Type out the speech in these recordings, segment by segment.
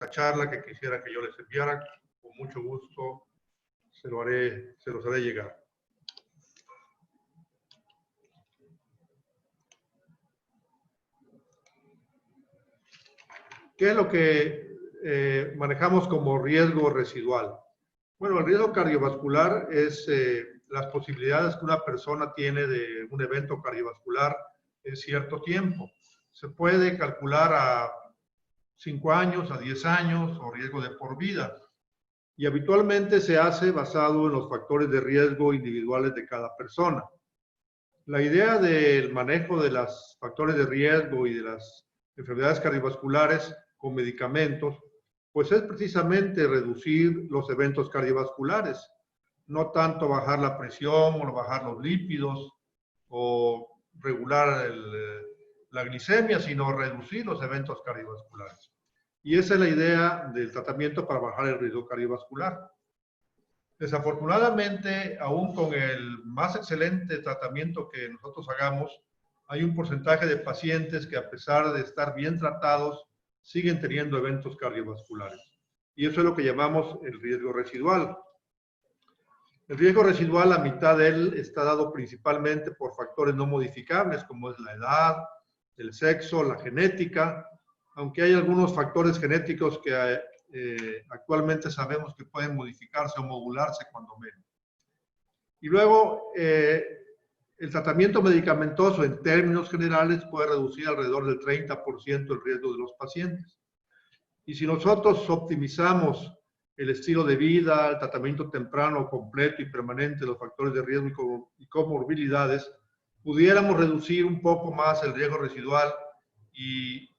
charla que quisiera que yo les enviara, con mucho gusto se los haré llegar. ¿Qué es lo que manejamos como riesgo residual? Bueno, el riesgo cardiovascular es las posibilidades que una persona tiene de un evento cardiovascular en cierto tiempo. Se puede calcular a 5 años, a 10 años o riesgo de por vida. Y habitualmente se hace basado en los factores de riesgo individuales de cada persona. La idea del manejo de los factores de riesgo y de las enfermedades cardiovasculares con medicamentos, pues es precisamente reducir los eventos cardiovasculares, no tanto bajar la presión o bajar los lípidos o regular la glicemia, sino reducir los eventos cardiovasculares. Y esa es la idea del tratamiento para bajar el riesgo cardiovascular. Desafortunadamente, aún con el más excelente tratamiento que nosotros hagamos, hay un porcentaje de pacientes que a pesar de estar bien tratados, siguen teniendo eventos cardiovasculares. Y eso es lo que llamamos el riesgo residual. El riesgo residual, la mitad de él está dado principalmente por factores no modificables, como es la edad, el sexo, la genética, aunque hay algunos factores genéticos que actualmente sabemos que pueden modificarse o modularse cuando menos. Y luego, el tratamiento medicamentoso en términos generales puede reducir alrededor del 30% el riesgo de los pacientes. Y si nosotros optimizamos el estilo de vida, el tratamiento temprano, completo y permanente de los factores de riesgo y comorbilidades, pudiéramos reducir un poco más el riesgo residual y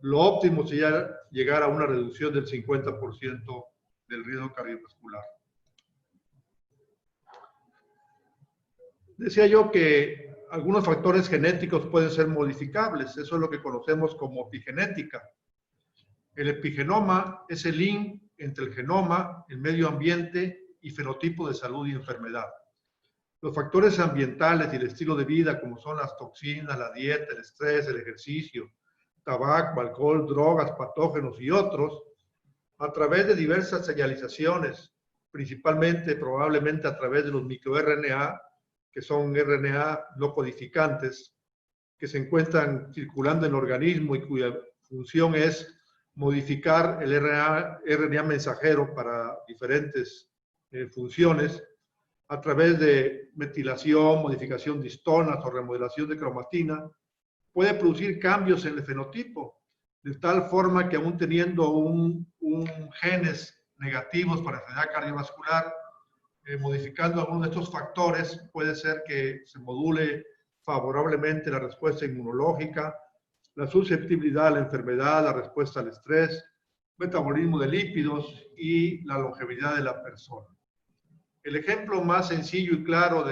lo óptimo sería llegar a una reducción del 50% del riesgo cardiovascular. Decía yo que algunos factores genéticos pueden ser modificables. Eso es lo que conocemos como epigenética. El epigenoma es el link entre el genoma, el medio ambiente y fenotipo de salud y enfermedad. Los factores ambientales y el estilo de vida, como son las toxinas, la dieta, el estrés, el ejercicio, tabaco, alcohol, drogas, patógenos y otros, a través de diversas señalizaciones, principalmente, probablemente a través de los microRNA, que son RNA no codificantes, que se encuentran circulando en el organismo y cuya función es modificar el RNA mensajero para diferentes funciones, a través de metilación, modificación de histonas o remodelación de cromatina, puede producir cambios en el fenotipo, de tal forma que aún teniendo un genes negativos para enfermedad cardiovascular, modificando algunos de estos factores, puede ser que se module favorablemente la respuesta inmunológica, la susceptibilidad a la enfermedad, la respuesta al estrés, metabolismo de lípidos y la longevidad de la persona. El ejemplo más sencillo y claro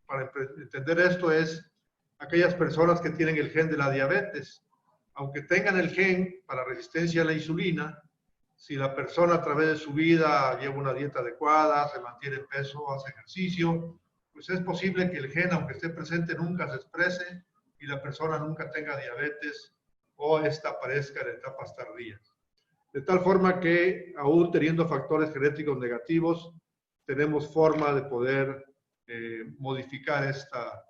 para entender esto es aquellas personas que tienen el gen de la diabetes. Aunque tengan el gen para resistencia a la insulina, si la persona a través de su vida lleva una dieta adecuada, se mantiene en peso, hace ejercicio, pues es posible que el gen, aunque esté presente, nunca se exprese y la persona nunca tenga diabetes o esta aparezca en etapas tardías. De tal forma que, aún teniendo factores genéticos negativos, tenemos forma de poder modificar esta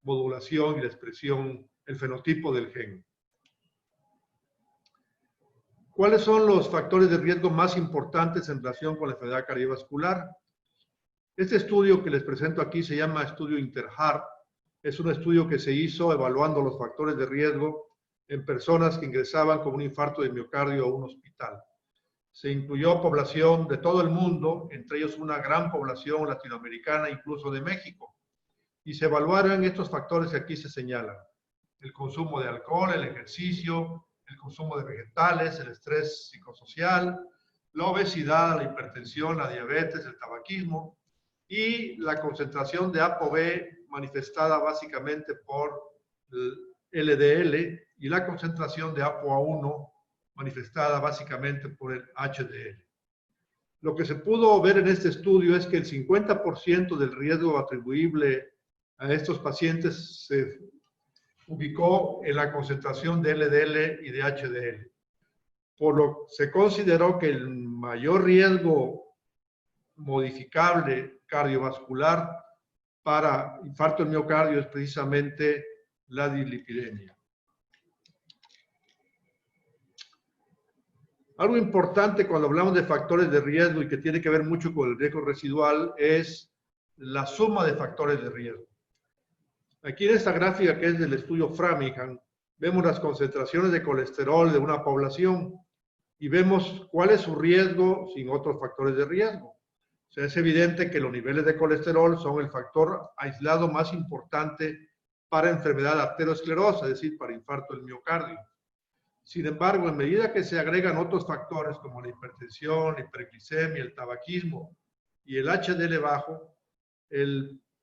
modulación y la expresión, el fenotipo del gen. ¿Cuáles son los factores de riesgo más importantes en relación con la enfermedad cardiovascular? Este estudio que les presento aquí se llama estudio INTERHEART. Es un estudio que se hizo evaluando los factores de riesgo en personas que ingresaban con un infarto de miocardio a un hospital. Se incluyó población de todo el mundo, entre ellos una gran población latinoamericana, incluso de México. Y se evaluaron estos factores que aquí se señalan: el consumo de alcohol, el ejercicio, el consumo de vegetales, el estrés psicosocial, la obesidad, la hipertensión, la diabetes, el tabaquismo y la concentración de ApoB manifestada básicamente por el LDL y la concentración de ApoA1 manifestada básicamente por el HDL. Lo que se pudo ver en este estudio es que el 50% del riesgo atribuible a estos pacientes se ubicó en la concentración de LDL y de HDL. por lo que se consideró que el mayor riesgo modificable cardiovascular para infarto del miocardio es precisamente la dislipidemia. Algo importante cuando hablamos de factores de riesgo y que tiene que ver mucho con el riesgo residual es la suma de factores de riesgo. Aquí en esta gráfica, que es del estudio Framingham, vemos las concentraciones de colesterol de una población y vemos cuál es su riesgo sin otros factores de riesgo. O sea, es evidente que los niveles de colesterol son el factor aislado más importante para enfermedad arteriosclerosa, es decir, para infarto del miocardio. Sin embargo, en medida que se agregan otros factores como la hipertensión, la hiperglicemia, el tabaquismo y el HDL bajo,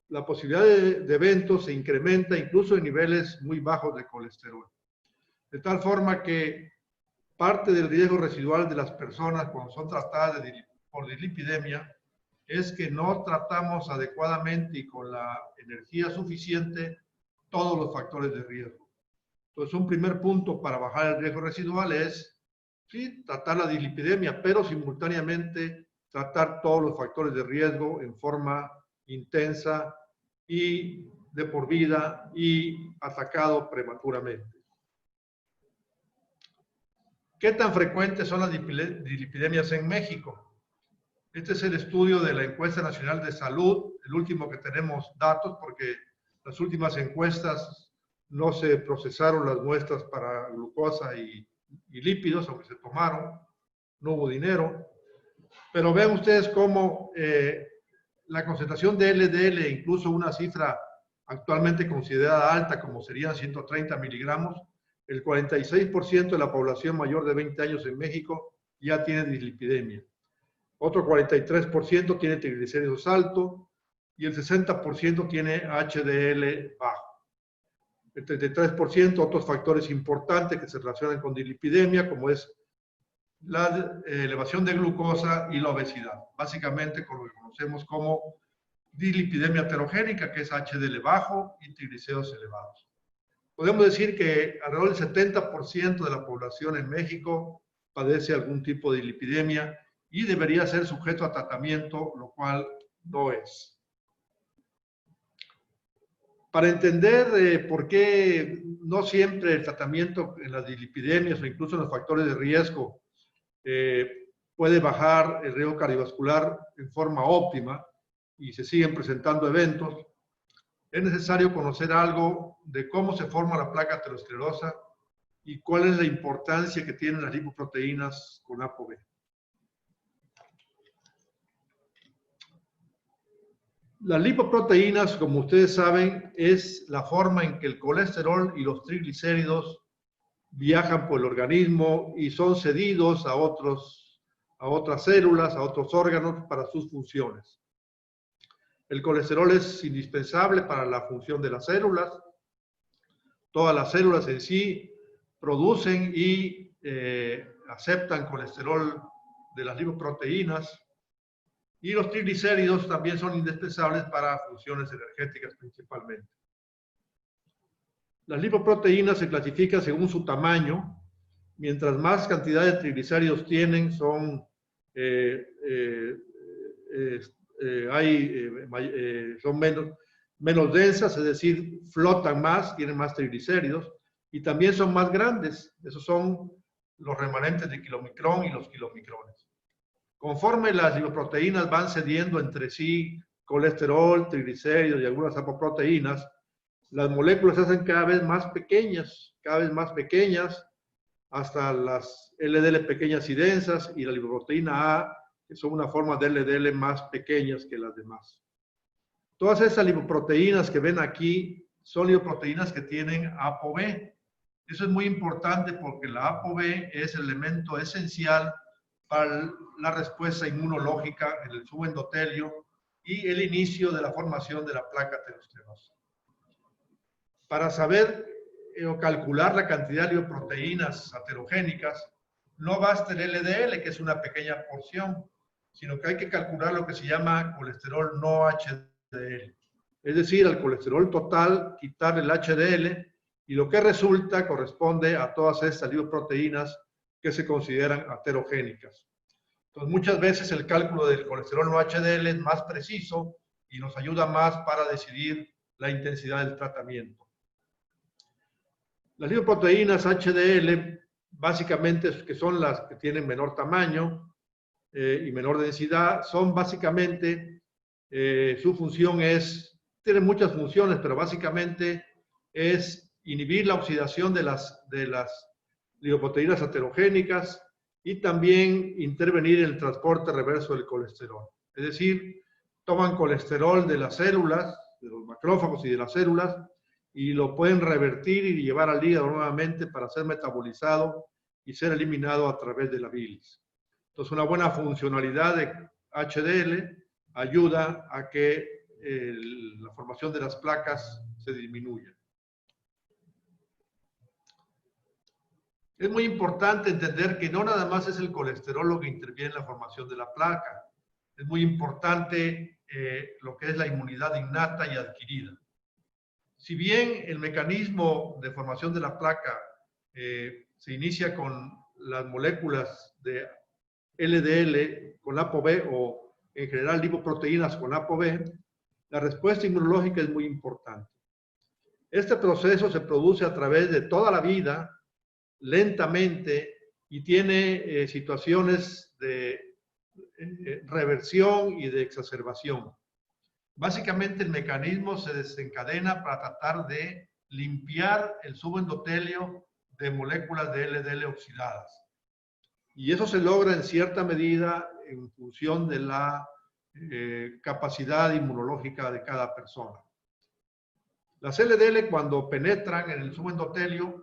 la posibilidad de eventos se incrementa incluso en niveles muy bajos de colesterol. De tal forma que parte del riesgo residual de las personas cuando son tratadas por dislipidemia es que no tratamos adecuadamente y con la energía suficiente todos los factores de riesgo. Entonces, un primer punto para bajar el riesgo residual es, sí, tratar la dislipidemia, pero simultáneamente tratar todos los factores de riesgo en forma intensa y de por vida y atacado prematuramente. ¿Qué tan frecuentes son las dislipidemias en México? Este es el estudio de la Encuesta Nacional de Salud, el último que tenemos datos, porque las últimas encuestas no se procesaron las muestras para glucosa y lípidos, aunque se tomaron, no hubo dinero. Pero vean ustedes cómo la concentración de LDL, incluso una cifra actualmente considerada alta, como serían 130 miligramos, el 46% de la población mayor de 20 años en México ya tiene dislipidemia. Otro 43% tiene triglicéridos altos y el 60% tiene HDL bajo. El 33% otros factores importantes que se relacionan con dislipidemia, como es la elevación de glucosa y la obesidad. Básicamente con lo que conocemos como dislipidemia heterogénica, que es HDL bajo y triglicéridos elevados. Podemos decir que alrededor del 70% de la población en México padece algún tipo de dislipidemia y debería ser sujeto a tratamiento, lo cual no es. Para entender por qué no siempre el tratamiento en las dislipidemias o incluso en los factores de riesgo puede bajar el riesgo cardiovascular en forma óptima y se siguen presentando eventos, es necesario conocer algo de cómo se forma la placa aterosclerosa y cuál es la importancia que tienen las lipoproteínas con ApoB. Las lipoproteínas, como ustedes saben, es la forma en que el colesterol y los triglicéridos viajan por el organismo y son cedidos a otras células, a otros órganos para sus funciones. El colesterol es indispensable para la función de las células. Todas las células en sí producen y aceptan colesterol de las lipoproteínas. Y los triglicéridos también son indispensables para funciones energéticas principalmente. Las lipoproteínas se clasifican según su tamaño. Mientras más cantidad de triglicéridos tienen, son menos densas, es decir, flotan más, tienen más triglicéridos y también son más grandes. Esos son los remanentes de kilomicrón y los kilomicrones. Conforme las lipoproteínas van cediendo entre sí colesterol, triglicéridos y algunas apoproteínas, las moléculas se hacen cada vez más pequeñas, hasta las LDL pequeñas y densas y la lipoproteína A, que son una forma de LDL más pequeñas que las demás. Todas esas lipoproteínas que ven aquí son lipoproteínas que tienen ApoB. Eso es muy importante porque la ApoB es el elemento esencial para la respuesta inmunológica en el subendotelio y el inicio de la formación de la placa aterosclerosa. Para saber o calcular la cantidad de lipoproteínas aterogénicas, no basta el LDL, que es una pequeña porción, sino que hay que calcular lo que se llama colesterol no HDL. Es decir, al colesterol total, quitar el HDL, y lo que resulta corresponde a todas estas lipoproteínas que se consideran aterogénicas. Entonces, muchas veces el cálculo del colesterol no HDL es más preciso y nos ayuda más para decidir la intensidad del tratamiento. Las lipoproteínas HDL, básicamente, que son las que tienen menor tamaño y menor densidad, son básicamente, su función es, tienen muchas funciones, pero básicamente es inhibir la oxidación de las lipoproteínas aterogénicas y también intervenir en el transporte reverso del colesterol. Es decir, toman colesterol de las células, de los macrófagos y de las células, y lo pueden revertir y llevar al hígado nuevamente para ser metabolizado y ser eliminado a través de la bilis. Entonces, una buena funcionalidad de HDL ayuda a que la formación de las placas se disminuya. Es muy importante entender que no nada más es el colesterol lo que interviene en la formación de la placa. Es muy importante lo que es la inmunidad innata y adquirida. Si bien el mecanismo de formación de la placa se inicia con las moléculas de LDL con ApoB o en general lipoproteínas con ApoB, la respuesta inmunológica es muy importante. Este proceso se produce a través de toda la vida, lentamente, y tiene situaciones de reversión y de exacerbación. Básicamente el mecanismo se desencadena para tratar de limpiar el subendotelio de moléculas de LDL oxidadas. Y eso se logra en cierta medida en función de la capacidad inmunológica de cada persona. Las LDL, cuando penetran en el subendotelio,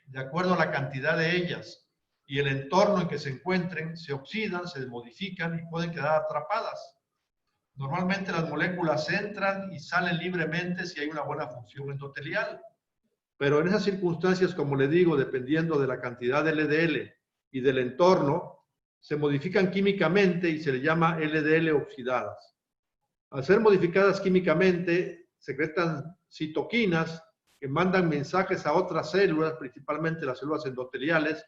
de acuerdo a la cantidad de ellas y el entorno en que se encuentren, se oxidan, se modifican y pueden quedar atrapadas. Normalmente las moléculas entran y salen libremente si hay una buena función endotelial. Pero en esas circunstancias, como le digo, dependiendo de la cantidad de LDL y del entorno, se modifican químicamente y se le llama LDL oxidadas. Al ser modificadas químicamente, secretan citoquinas que mandan mensajes a otras células, principalmente las células endoteliales,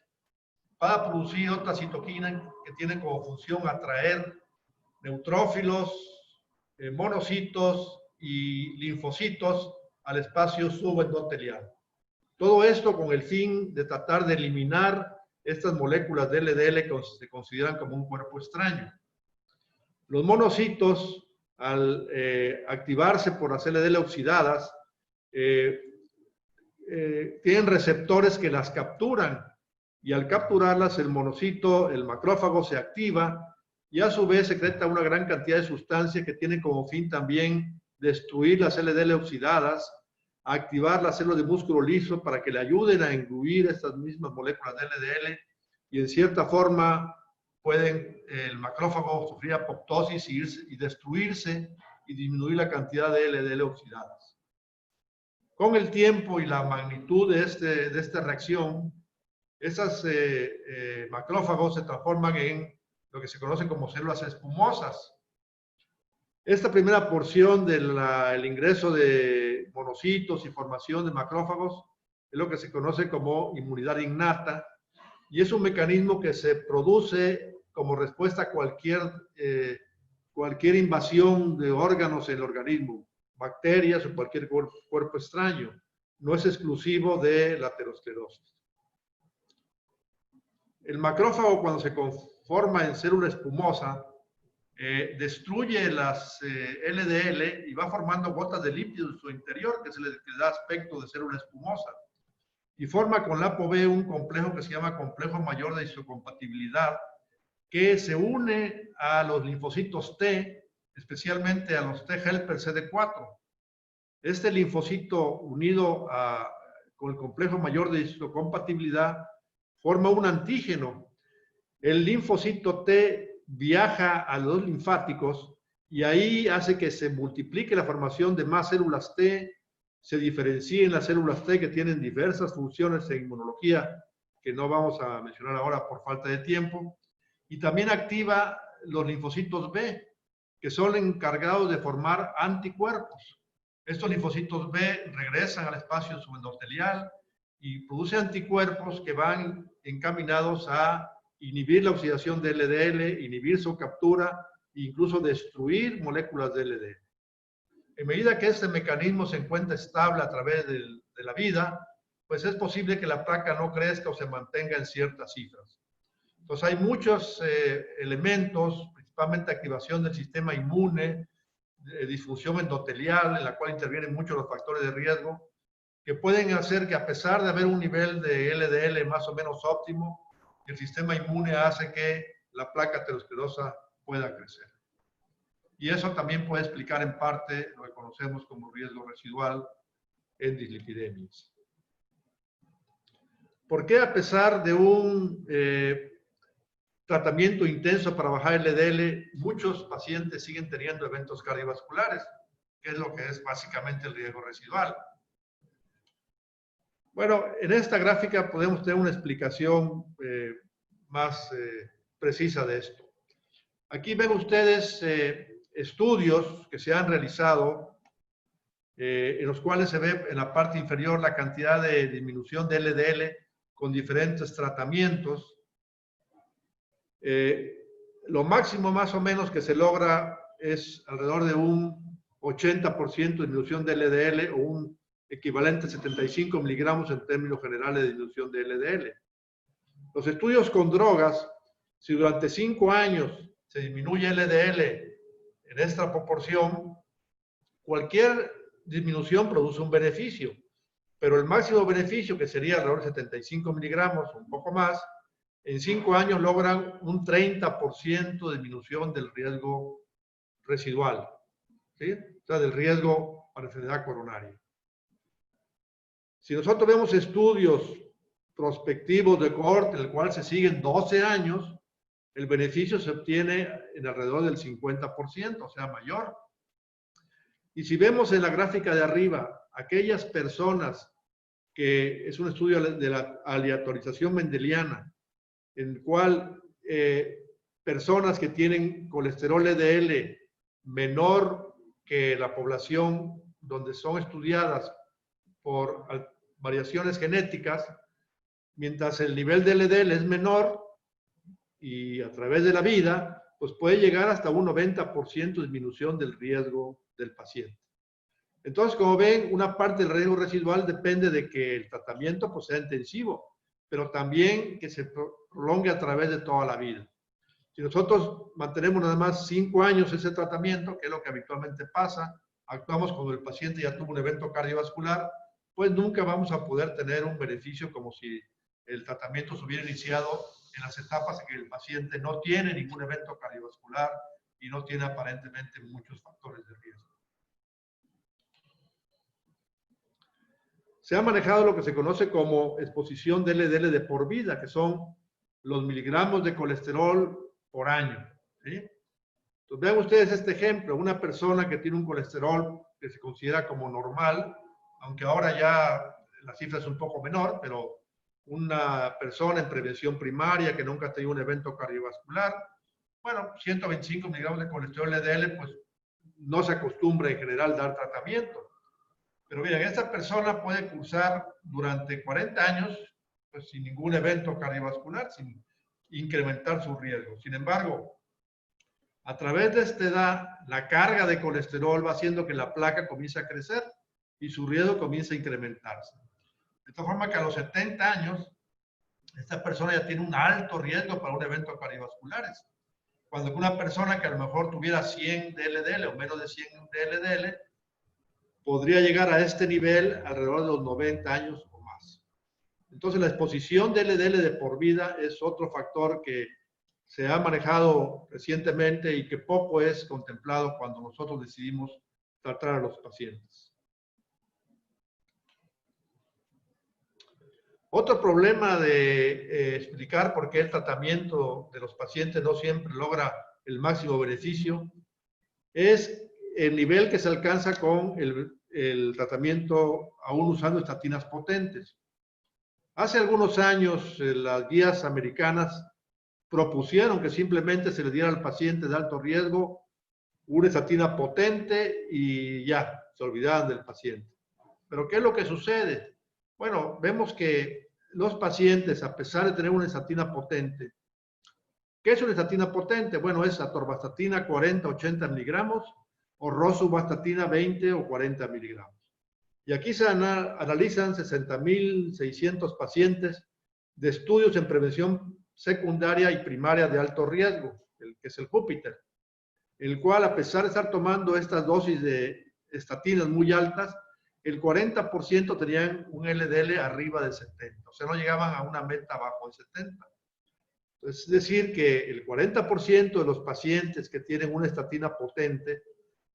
para producir otras citoquinas que tienen como función atraer neutrófilos, monocitos y linfocitos al espacio subendotelial. Todo esto con el fin de tratar de eliminar estas moléculas de LDL que se consideran como un cuerpo extraño. Los monocitos, al activarse por las LDL oxidadas, tienen receptores que las capturan y al capturarlas el monocito, el macrófago se activa y a su vez secreta una gran cantidad de sustancias que tienen como fin también destruir las LDL oxidadas, activar las células de músculo liso para que le ayuden a engullir estas mismas moléculas de LDL y en cierta forma pueden el macrófago sufrir apoptosis y destruirse y disminuir la cantidad de LDL oxidadas. Con el tiempo y la magnitud de esta reacción, esas macrófagos se transforman en lo que se conoce como células espumosas. Esta primera porción del ingreso de monocitos y formación de macrófagos es lo que se conoce como inmunidad innata y es un mecanismo que se produce como respuesta a cualquier invasión de órganos en el organismo, bacterias o cualquier cuerpo extraño. No es exclusivo de la aterosclerosis. El macrófago, cuando se conforma en célula espumosa, destruye las LDL y va formando gotas de lípido en su interior que se le da aspecto de célula espumosa. Y forma con la ApoB un complejo que se llama complejo mayor de isocompatibilidad, que se une a los linfocitos T, especialmente a los T helper CD4. Este linfocito unido con el complejo mayor de isocompatibilidad forma un antígeno. El linfocito T viaja a los linfáticos y ahí hace que se multiplique la formación de más células T, se diferencien las células T que tienen diversas funciones en inmunología que no vamos a mencionar ahora por falta de tiempo, y también activa los linfocitos B, que son encargados de formar anticuerpos. Estos linfocitos B regresan al espacio subendotelial y produce anticuerpos que van encaminados a inhibir la oxidación de LDL, inhibir su captura e incluso destruir moléculas de LDL. En medida que este mecanismo se encuentra estable a través de la vida, pues es posible que la placa no crezca o se mantenga en ciertas cifras. Entonces hay muchos elementos, principalmente activación del sistema inmune, disfunción endotelial, en la cual intervienen muchos los factores de riesgo, que pueden hacer que a pesar de haber un nivel de LDL más o menos óptimo, el sistema inmune hace que la placa aterosclerosa pueda crecer. Y eso también puede explicar en parte lo que conocemos como riesgo residual en dislipidemias. ¿Por qué a pesar de un tratamiento intenso para bajar el LDL, muchos pacientes siguen teniendo eventos cardiovasculares, que es lo que es básicamente el riesgo residual? Bueno, en esta gráfica podemos tener una explicación más precisa de esto. Aquí ven ustedes estudios que se han realizado en los cuales se ve en la parte inferior la cantidad de disminución de LDL con diferentes tratamientos. Lo máximo más o menos que se logra es alrededor de un 80% de disminución de LDL o un equivalente a 75 miligramos en términos generales de disminución de LDL. Los estudios con drogas, si durante 5 años se disminuye LDL en esta proporción, cualquier disminución produce un beneficio, pero el máximo beneficio, que sería alrededor de 75 miligramos, un poco más, en 5 años logran un 30% de disminución del riesgo residual, ¿sí? O sea, del riesgo para enfermedad coronaria. Si nosotros vemos estudios prospectivos de cohorte, en el cual se siguen 12 años, el beneficio se obtiene en alrededor del 50%, o sea, mayor. Y si vemos en la gráfica de arriba, aquellas personas que es un estudio de la aleatorización mendeliana, en el cual personas que tienen colesterol LDL menor que la población donde son estudiadas por variaciones genéticas, mientras el nivel de LDL es menor y a través de la vida, pues puede llegar hasta un 90% de disminución del riesgo del paciente. Entonces, como ven, una parte del riesgo residual depende de que el tratamiento pues, sea intensivo, pero también que se prolongue a través de toda la vida. Si nosotros mantenemos nada más 5 años ese tratamiento, que es lo que habitualmente pasa, actuamos cuando el paciente ya tuvo un evento cardiovascular, pues nunca vamos a poder tener un beneficio como si el tratamiento se hubiera iniciado en las etapas en que el paciente no tiene ningún evento cardiovascular y no tiene aparentemente muchos factores de riesgo. Se ha manejado lo que se conoce como exposición de LDL de por vida, que son los miligramos de colesterol por año, ¿sí? Entonces, vean ustedes este ejemplo, una persona que tiene un colesterol que se considera como normal, aunque ahora ya la cifra es un poco menor, pero una persona en prevención primaria que nunca ha tenido un evento cardiovascular, bueno, 125 miligramos de colesterol LDL, pues no se acostumbra en general dar tratamiento. Pero miren, esta persona puede cursar durante 40 años pues, sin ningún evento cardiovascular, sin incrementar su riesgo. Sin embargo, a través de esta edad, la carga de colesterol va haciendo que la placa comience a crecer y su riesgo comienza a incrementarse. De tal forma que a los 70 años, esta persona ya tiene un alto riesgo para un evento cardiovasculares. Cuando una persona que a lo mejor tuviera 100 de LDL o menos de 100 de LDL, podría llegar a este nivel alrededor de los 90 años o más. Entonces, la exposición de LDL de por vida es otro factor que se ha manejado recientemente y que poco es contemplado cuando nosotros decidimos tratar a los pacientes. Otro problema de explicar por qué el tratamiento de los pacientes no siempre logra el máximo beneficio es el nivel que se alcanza con el tratamiento aún usando estatinas potentes. Hace algunos años las guías americanas propusieron que simplemente se le diera al paciente de alto riesgo una estatina potente y ya, se olvidaban del paciente. Pero ¿qué es lo que sucede? Bueno, vemos que los pacientes, a pesar de tener una estatina potente, ¿qué es una estatina potente? Bueno, es atorvastatina 40, 80 miligramos o rosuvastatina 20 o 40 miligramos. Y aquí se analizan 60.600 pacientes de estudios en prevención secundaria y primaria de alto riesgo, que es el Júpiter, el cual, a pesar de estar tomando estas dosis de estatinas muy altas, el 40% tenían un LDL arriba de 70, o sea, no llegaban a una meta bajo de 70. Es decir, que el 40% de los pacientes que tienen una estatina potente,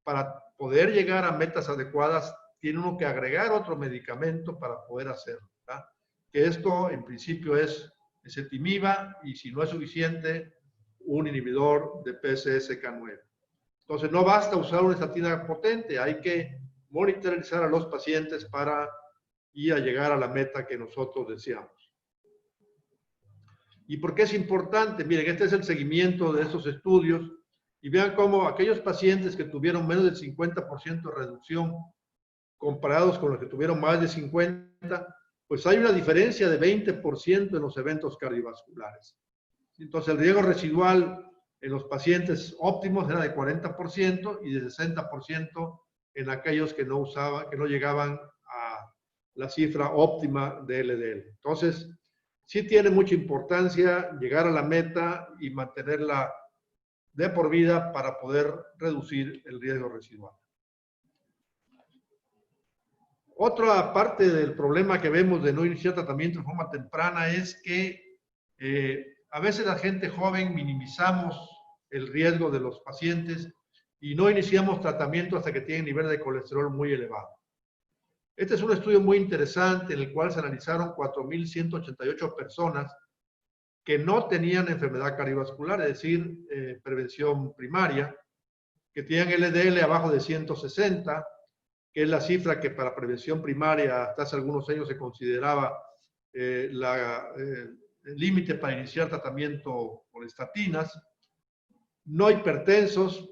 para poder llegar a metas adecuadas, tiene uno que agregar otro medicamento para poder hacerlo, ¿verdad? Que esto en principio es ezetimiba y si no es suficiente, un inhibidor de PCSK9. Entonces no basta usar una estatina potente, hay que monitorizar a los pacientes para ir a llegar a la meta que nosotros deseamos. ¿Y por qué es importante? Miren, este es el seguimiento de estos estudios y vean cómo aquellos pacientes que tuvieron menos del 50% de reducción comparados con los que tuvieron más de 50, pues hay una diferencia de 20% en los eventos cardiovasculares. Entonces, el riesgo residual en los pacientes óptimos era de 40% y de 60% en aquellos que no usaban, que no llegaban a la cifra óptima de LDL. Entonces, sí tiene mucha importancia llegar a la meta y mantenerla de por vida para poder reducir el riesgo residual. Otra parte del problema que vemos de no iniciar tratamiento de forma temprana es que a veces la gente joven minimizamos el riesgo de los pacientes y no iniciamos tratamiento hasta que tienen nivel de colesterol muy elevado. Este es un estudio muy interesante en el cual se analizaron 4.188 personas que no tenían enfermedad cardiovascular, es decir, prevención primaria, que tenían LDL abajo de 160, que es la cifra que para prevención primaria hasta hace algunos años se consideraba el límite para iniciar tratamiento con estatinas, no hipertensos,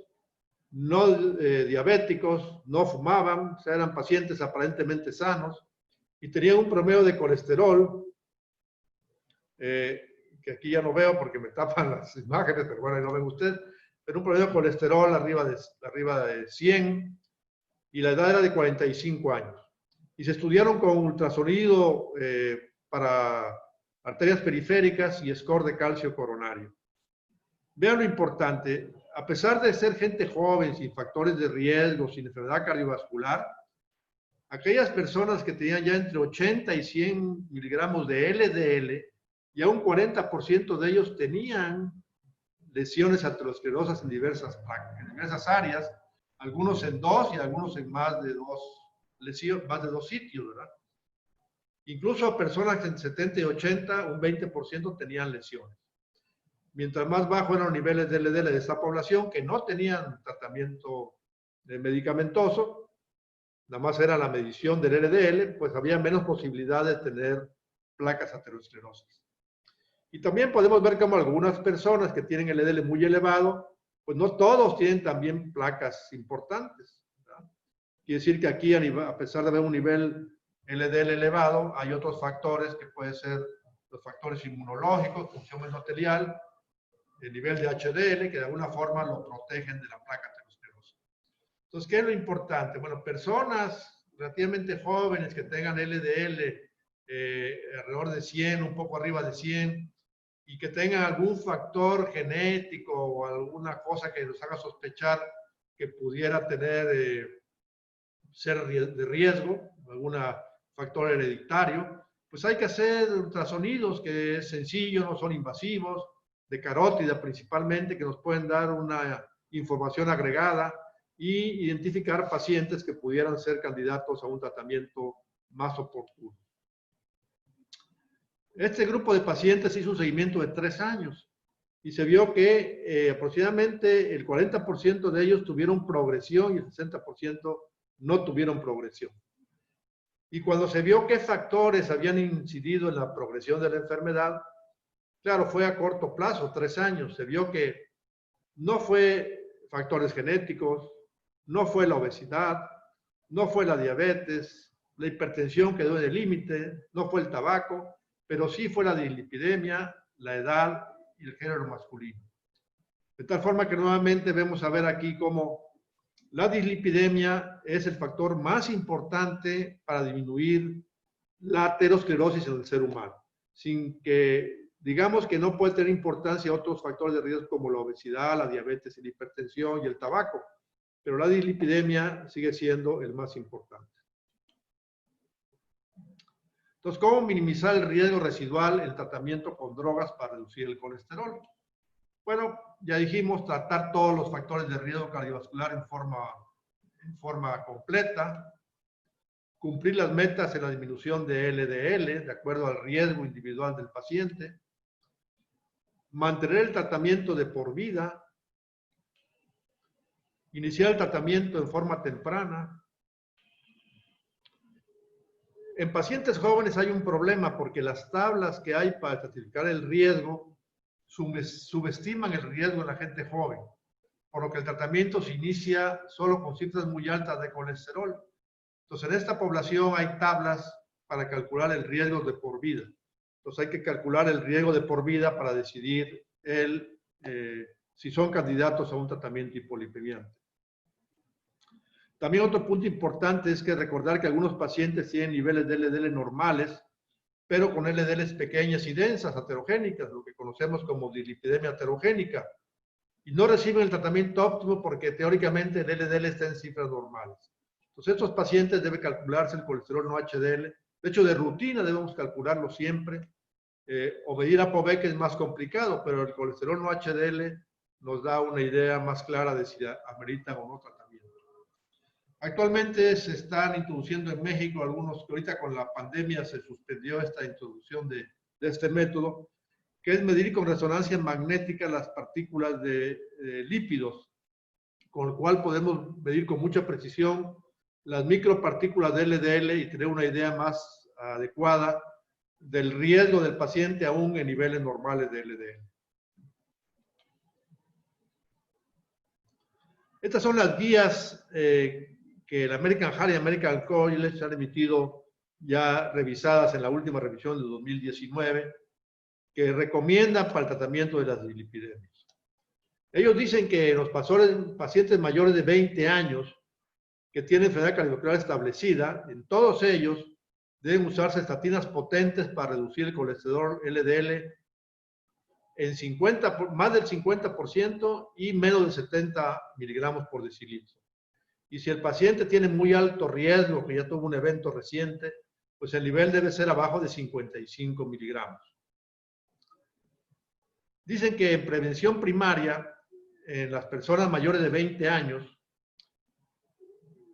no diabéticos, no fumaban, o sea, eran pacientes aparentemente sanos y tenían un promedio de colesterol, que aquí ya no veo porque me tapan las imágenes, pero bueno, ahí no ven ustedes, pero un promedio de colesterol arriba de 100, y la edad era de 45 años. Y se estudiaron con ultrasonido para arterias periféricas y score de calcio coronario. Vean lo importante, a pesar de ser gente joven, sin factores de riesgo, sin enfermedad cardiovascular, aquellas personas que tenían ya entre 80 y 100 miligramos de LDL, ya un 40% de ellos tenían lesiones aterosclerosas en diversas áreas, algunos en dos y algunos en más de dos sitios, ¿verdad? Incluso personas en 70 y 80, un 20% tenían lesiones. Mientras más bajo eran los niveles de LDL de esta población que no tenían tratamiento medicamentoso, nada más era la medición del LDL, pues había menos posibilidad de tener placas aterosclerosas. Y también podemos ver cómo algunas personas que tienen LDL muy elevado, pues no todos tienen también placas importantes, ¿verdad? Quiere decir que aquí, a pesar de haber un nivel LDL elevado, hay otros factores que pueden ser los factores inmunológicos, función endotelial, el nivel de HDL, que de alguna forma lo protegen de la placa aterosclerosa. Entonces, ¿qué es lo importante? Bueno, personas relativamente jóvenes que tengan LDL alrededor de 100, un poco arriba de 100, y que tengan algún factor genético o alguna cosa que nos haga sospechar que pudiera tener, ser de riesgo, algún factor hereditario, pues hay que hacer ultrasonidos, que es sencillo, no son invasivos, de carótida principalmente, que nos pueden dar una información agregada y identificar pacientes que pudieran ser candidatos a un tratamiento más oportuno. Este grupo de pacientes hizo un seguimiento de 3 años y se vio que aproximadamente el 40% de ellos tuvieron progresión y el 60% no tuvieron progresión. Y cuando se vio qué factores habían incidido en la progresión de la enfermedad, claro, fue a corto plazo, 3 años, se vio que no fue factores genéticos, no fue la obesidad, no fue la diabetes, la hipertensión quedó en el límite, no fue el tabaco, pero sí fue la dislipidemia, la edad y el género masculino. De tal forma que nuevamente vemos a ver aquí cómo la dislipidemia es el factor más importante para disminuir la aterosclerosis en el ser humano, sin que digamos que no puede tener importancia otros factores de riesgo como la obesidad, la diabetes, la hipertensión y el tabaco, pero la dislipidemia sigue siendo el más importante. Entonces, ¿cómo minimizar el riesgo residual en tratamiento con drogas para reducir el colesterol? Bueno, ya dijimos, tratar todos los factores de riesgo cardiovascular en forma completa, cumplir las metas en la disminución de LDL de acuerdo al riesgo individual del paciente, mantener el tratamiento de por vida, iniciar el tratamiento en forma temprana. En pacientes jóvenes hay un problema porque las tablas que hay para estratificar el riesgo subestiman el riesgo en la gente joven, por lo que el tratamiento se inicia solo con cifras muy altas de colesterol. Entonces, en esta población hay tablas para calcular el riesgo de por vida. Entonces, hay que calcular el riesgo de por vida para decidir si son candidatos a un tratamiento hipolipemiante. También otro punto importante es que recordar que algunos pacientes tienen niveles de LDL normales, pero con LDLs pequeñas y densas, aterogénicas, lo que conocemos como dislipidemia aterogénica, y no reciben el tratamiento óptimo porque teóricamente el LDL está en cifras normales. Entonces, estos pacientes debe calcularse el colesterol no HDL. De hecho, de rutina debemos calcularlo siempre. O medir ApoB, que es más complicado, pero el colesterol no HDL nos da una idea más clara de si ameritan o no tratamiento. Actualmente se están introduciendo en México algunos, que ahorita con la pandemia se suspendió esta introducción de este método, que es medir con resonancia magnética las partículas de lípidos, con lo cual podemos medir con mucha precisión las micropartículas de LDL y tener una idea más adecuada del riesgo del paciente aún en niveles normales de LDL. Estas son las guías que el American Heart y American College han emitido ya revisadas en la última revisión de 2019, que recomiendan para el tratamiento de las dislipidemias. Ellos dicen que los pacientes mayores de 20 años que tienen enfermedad cardiovascular establecida, en todos ellos deben usarse estatinas potentes para reducir el colesterol LDL en más del 50% y menos de 70 miligramos por decilitro. Y si el paciente tiene muy alto riesgo, que ya tuvo un evento reciente, pues el nivel debe ser abajo de 55 miligramos. Dicen que en prevención primaria, en las personas mayores de 20 años,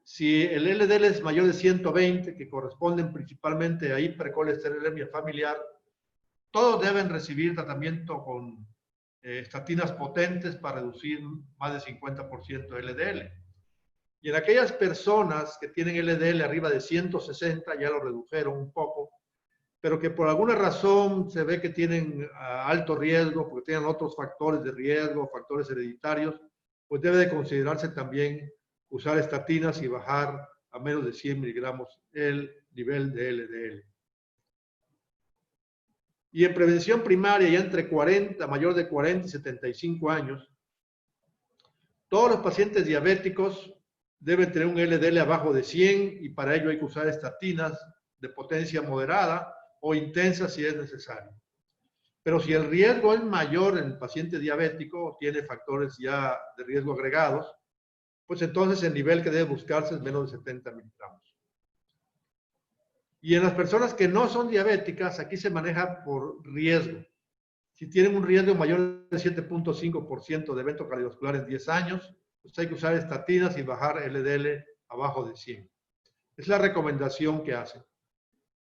si el LDL es mayor de 120, que corresponden principalmente a hipercolesterolemia familiar, todos deben recibir tratamiento con estatinas potentes para reducir más del 50% de LDL. Y en aquellas personas que tienen LDL arriba de 160, ya lo redujeron un poco, pero que por alguna razón se ve que tienen alto riesgo, porque tienen otros factores de riesgo, factores hereditarios, pues debe de considerarse también usar estatinas y bajar a menos de 100 miligramos el nivel de LDL. Y en prevención primaria, ya entre mayor de 40 y 75 años, todos los pacientes diabéticos deben tener un LDL abajo de 100 y para ello hay que usar estatinas de potencia moderada o intensa si es necesario. Pero si el riesgo es mayor en el paciente diabético, tiene factores ya de riesgo agregados, pues entonces el nivel que debe buscarse es menos de 70 miligramos. Y en las personas que no son diabéticas, aquí se maneja por riesgo. Si tienen un riesgo mayor de 7.5% de evento cardiovascular en 10 años, pues hay que usar estatinas y bajar LDL abajo de 100. Es la recomendación que hacen.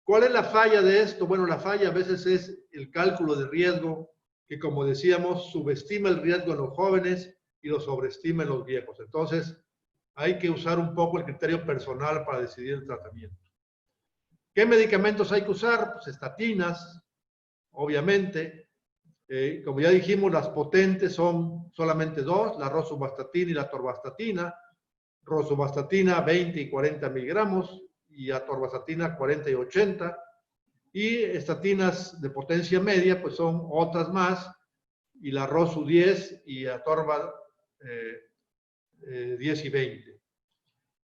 ¿Cuál es la falla de esto? Bueno, la falla a veces es el cálculo de riesgo, que como decíamos, subestima el riesgo en los jóvenes y lo sobreestima en los viejos. Entonces, hay que usar un poco el criterio personal para decidir el tratamiento. ¿Qué medicamentos hay que usar? Pues estatinas, obviamente. Como ya dijimos, las potentes son solamente dos, la rosuvastatina y la atorvastatina. Rosuvastatina 20 y 40 miligramos y atorvastatina 40 y 80. Y estatinas de potencia media, pues son otras más, y la Rosu 10 y atorva 10 y 20.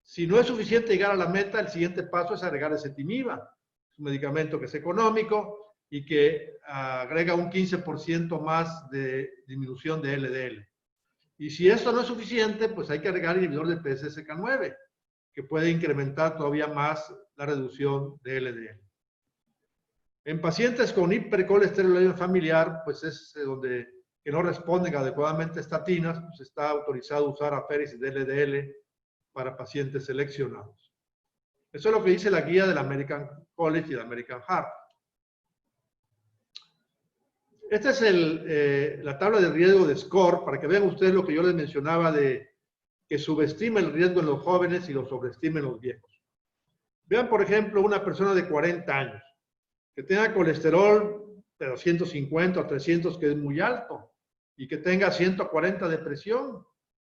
Si no es suficiente llegar a la meta, el siguiente paso es agregar ezetimiba, un medicamento que es económico y que agrega un 15% más de disminución de LDL. Y si esto no es suficiente, pues hay que agregar el inhibidor de PCSK9, que puede incrementar todavía más la reducción de LDL. En pacientes con hipercolesterolemia familiar, pues es donde que no responden adecuadamente a estatinas, pues está autorizado usar aféresis de LDL para pacientes seleccionados. Eso es lo que dice la guía del American College y del American Heart. Esta es la tabla de riesgo de SCORE, para que vean ustedes lo que yo les mencionaba de que subestima el riesgo en los jóvenes y lo sobreestima en los viejos. Vean, por ejemplo, una persona de 40 años que tenga colesterol de 250 o 300, que es muy alto, y que tenga 140 de presión,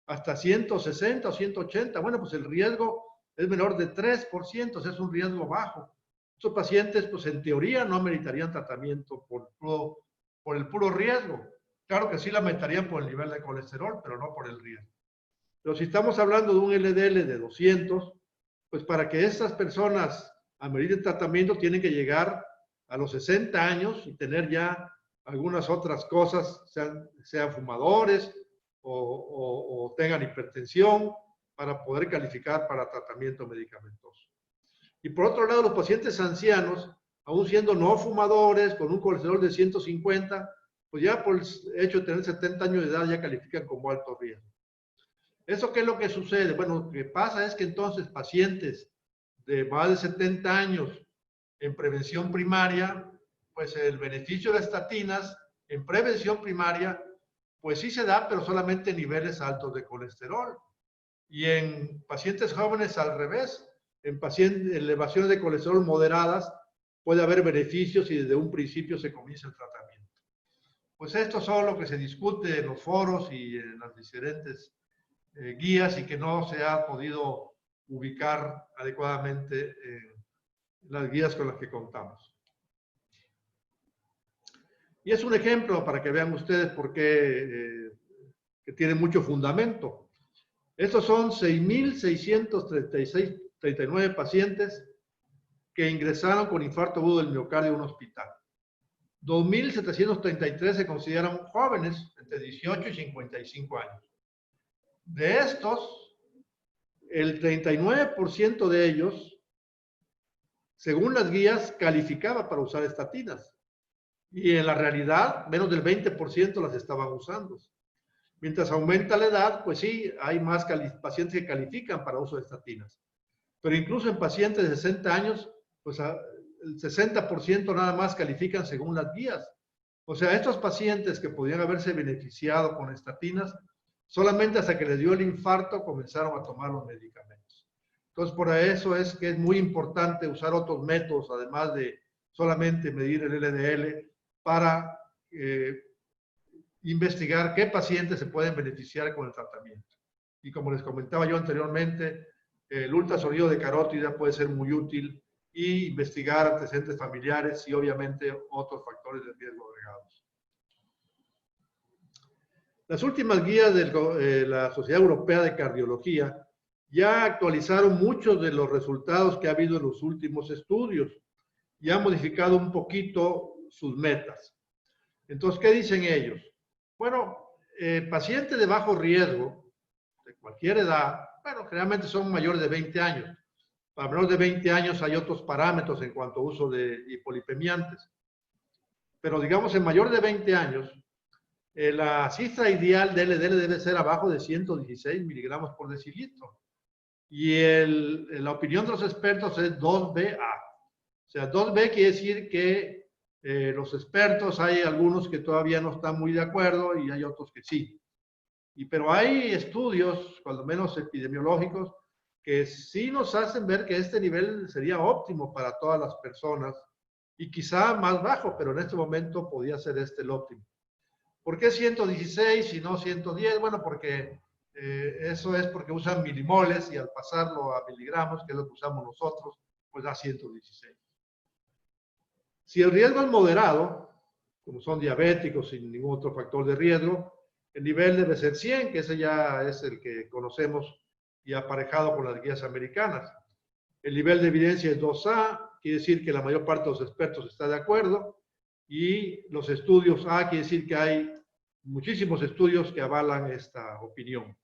hasta 160 o 180. Bueno, pues el riesgo es menor de 3%, o sea, es un riesgo bajo. Estos pacientes, pues en teoría, no ameritarían tratamiento por el puro riesgo. Claro que sí la aumentarían por el nivel de colesterol, pero no por el riesgo. Pero si estamos hablando de un LDL de 200, pues para que estas personas ameriten tratamiento tienen que llegar a los 60 años y tener ya algunas otras cosas, sean fumadores o tengan hipertensión, para poder calificar para tratamiento medicamentoso. Y por otro lado, los pacientes ancianos, aún siendo no fumadores, con un colesterol de 150, pues ya por el hecho de tener 70 años de edad ya califican como alto riesgo. ¿Eso qué es lo que sucede? Bueno, lo que pasa es que entonces pacientes de más de 70 años en prevención primaria, pues el beneficio de estatinas en prevención primaria, pues sí se da, pero solamente en niveles altos de colesterol. Y en pacientes jóvenes al revés, en elevaciones de colesterol moderadas, puede haber beneficios y desde un principio se comienza el tratamiento. Pues esto es lo que se discute en los foros y en las diferentes guías y que no se ha podido ubicar adecuadamente las guías con las que contamos. Y es un ejemplo para que vean ustedes por qué que tiene mucho fundamento. Estos son 6.639 pacientes que ingresaron con infarto agudo del miocardio a un hospital. 2.733 se consideran jóvenes, entre 18 y 55 años. De estos, el 39% de ellos, según las guías, calificaba para usar estatinas. Y en la realidad, menos del 20% las estaban usando. Mientras aumenta la edad, pues sí, hay más pacientes que califican para uso de estatinas. Pero incluso en pacientes de 60 años, pues el 60% nada más califican según las guías. O sea, estos pacientes que podían haberse beneficiado con estatinas, solamente hasta que les dio el infarto comenzaron a tomar los medicamentos. Entonces, por eso es que es muy importante usar otros métodos, además de solamente medir el LDL, para investigar qué pacientes se pueden beneficiar con el tratamiento. Y como les comentaba yo anteriormente, el ultrasonido de carótida puede ser muy útil y investigar antecedentes familiares y obviamente otros factores de riesgo agregados. Las últimas guías de la Sociedad Europea de Cardiología ya actualizaron muchos de los resultados que ha habido en los últimos estudios y han modificado un poquito sus metas. Entonces, ¿qué dicen ellos? Bueno, pacientes de bajo riesgo, de cualquier edad, bueno, generalmente son mayores de 20 años. Para menores de 20 años hay otros parámetros en cuanto a uso de hipolipemiantes. Pero digamos, en mayor de 20 años, la cifra ideal de LDL debe ser abajo de 116 miligramos por decilitro. Y la opinión de los expertos es 2BA. O sea, 2B quiere decir que los expertos, hay algunos que todavía no están muy de acuerdo y hay otros que sí. Pero hay estudios, cuando menos epidemiológicos, que sí nos hacen ver que este nivel sería óptimo para todas las personas y quizá más bajo, pero en este momento podría ser el óptimo. ¿Por qué 116 y no 110? Bueno, porque eso es porque usan milimoles y al pasarlo a miligramos, que es lo que usamos nosotros, pues da 116. Si el riesgo es moderado, como son diabéticos sin ningún otro factor de riesgo, el nivel debe ser 100, que ese ya es el que conocemos y aparejado con las guías americanas. El nivel de evidencia es 2A, quiere decir que la mayor parte de los expertos está de acuerdo, y los estudios A quiere decir que hay muchísimos estudios que avalan esta opinión.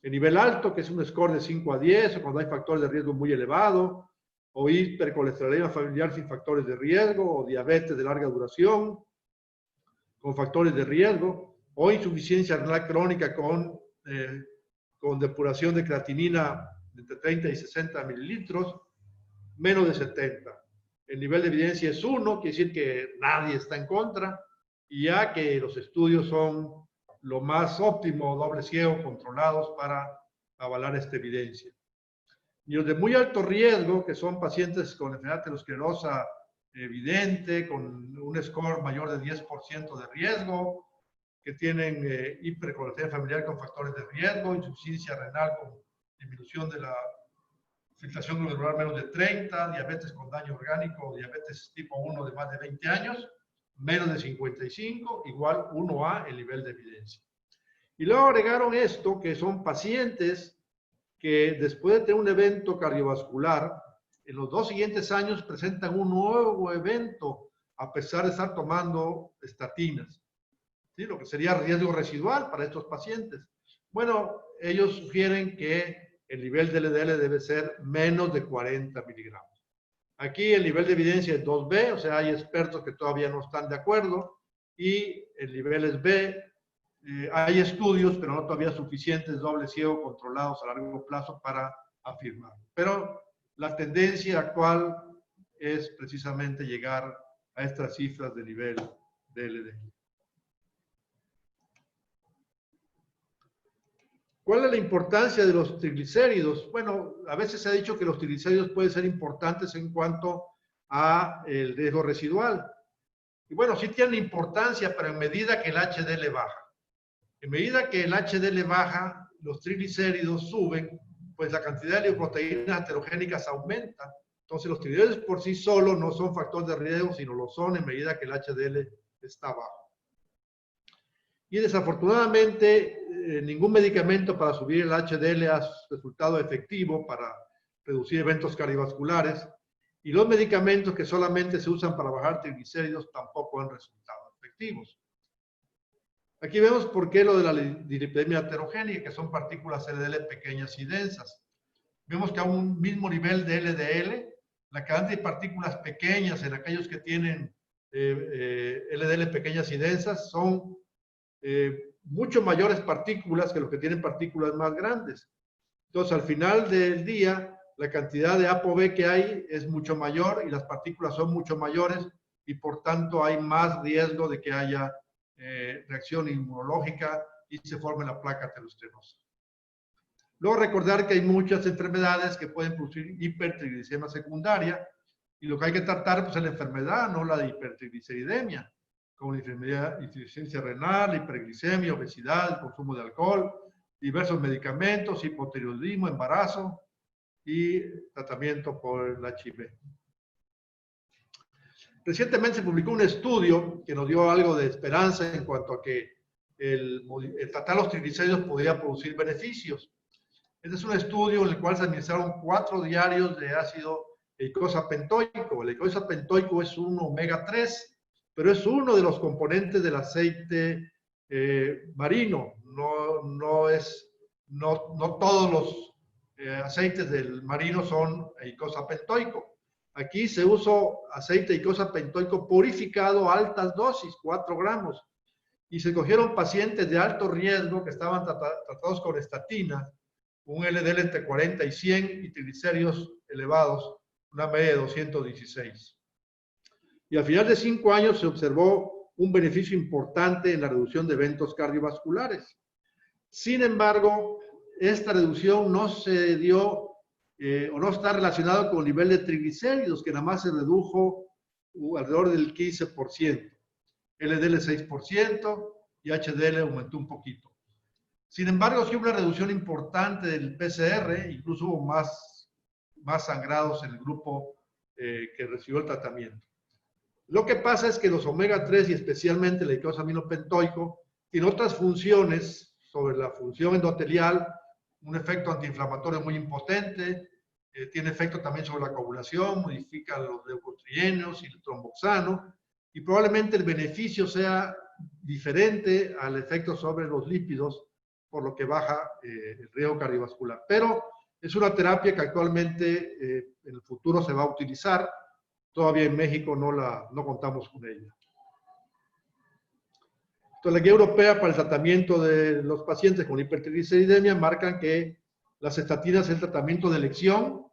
El nivel alto, que es un score de 5 a 10, o cuando hay factores de riesgo muy elevado, o hipercolesterolemia familiar sin factores de riesgo, o diabetes de larga duración con factores de riesgo, o insuficiencia renal crónica con depuración de creatinina entre 30 y 60 mililitros, menos de 70. El nivel de evidencia es 1, quiere decir que nadie está en contra, y ya que los estudios son lo más óptimo, doble ciego, controlados para avalar esta evidencia. Y los de muy alto riesgo, que son pacientes con enfermedad aterosclerosa evidente, con un score mayor de 10% de riesgo, que tienen hipercolesterolemia familiar con factores de riesgo, insuficiencia renal con disminución de la filtración glomerular menos de 30, diabetes con daño orgánico, diabetes tipo 1 de más de 20 años, menos de 55, igual 1A el nivel de evidencia. Y luego agregaron esto, que son pacientes que después de tener un evento cardiovascular, en los 2 siguientes años presentan un nuevo evento, a pesar de estar tomando estatinas. ¿Sí? Lo que sería riesgo residual para estos pacientes. Bueno, ellos sugieren que el nivel de LDL debe ser menos de 40 miligramos. Aquí el nivel de evidencia es 2B, o sea, hay expertos que todavía no están de acuerdo, y el nivel es B. Hay estudios, pero no todavía suficientes, doble ciego, controlados a largo plazo para afirmar. Pero la tendencia actual es precisamente llegar a estas cifras de nivel de LDL. ¿Cuál es la importancia de los triglicéridos? Bueno, a veces se ha dicho que los triglicéridos pueden ser importantes en cuanto a el riesgo residual. Y bueno, sí tienen importancia, pero en medida que el HDL baja. En medida que el HDL baja, los triglicéridos suben, pues la cantidad de lipoproteínas heterogénicas aumenta. Entonces los triglicéridos por sí solos no son factor de riesgo, sino lo son en medida que el HDL está bajo. Y desafortunadamente, ningún medicamento para subir el HDL ha resultado efectivo para reducir eventos cardiovasculares, y los medicamentos que solamente se usan para bajar triglicéridos tampoco han resultado efectivos. Aquí vemos por qué lo de la dislipidemia heterogénea, que son partículas LDL pequeñas y densas. Vemos que a un mismo nivel de LDL, la cantidad de partículas pequeñas en aquellos que tienen LDL pequeñas y densas son mucho mayores partículas que los que tienen partículas más grandes. Entonces, al final del día, la cantidad de ApoB que hay es mucho mayor y las partículas son mucho mayores, y por tanto hay más riesgo de que haya reacción inmunológica y se forme la placa aterosclerosa. Luego recordar que hay muchas enfermedades que pueden producir hipertriglicemia secundaria, y lo que hay que tratar pues, es la enfermedad, no la de hipertrigliceridemia, como la enfermedad, insuficiencia renal, hiperglicemia, obesidad, el consumo de alcohol, diversos medicamentos, hipotiroidismo, embarazo y tratamiento por el HIV. Recientemente se publicó un estudio que nos dio algo de esperanza en cuanto a que el tratar los triglicéridos podría producir beneficios. Este es un estudio en el cual se administraron 4 diarios de ácido eicosapentoico. El eicosapentoico es un omega 3, pero es uno de los componentes del aceite marino. No todos los aceites del marino son eicosapentoico. Aquí se usó aceite eicosapentoico purificado a altas dosis, 4 gramos, y se cogieron pacientes de alto riesgo que estaban tratados con estatina, un LDL entre 40 y 100 y triglicéridos elevados, una media de 216. Y al final de 5 años se observó un beneficio importante en la reducción de eventos cardiovasculares. Sin embargo, esta reducción no se dio o no está relacionado con el nivel de triglicéridos, que nada más se redujo alrededor del 15%. LDL 6% y HDL aumentó un poquito. Sin embargo, sí hubo una reducción importante del PCR, incluso hubo más más sangrados en el grupo que recibió el tratamiento. Lo que pasa es que los omega 3 y especialmente el icosapentaenoico pentoico tiene otras funciones sobre la función endotelial, un efecto antiinflamatorio muy impotente, tiene efecto también sobre la coagulación, modifica los leucotrienos y el tromboxano, y probablemente el beneficio sea diferente al efecto sobre los lípidos, por lo que baja el riesgo cardiovascular. Pero es una terapia que actualmente en el futuro se va a utilizar. Todavía en México no contamos con ella. Entonces, la guía europea para el tratamiento de los pacientes con hipertrigliceridemia marcan que las estatinas es el tratamiento de elección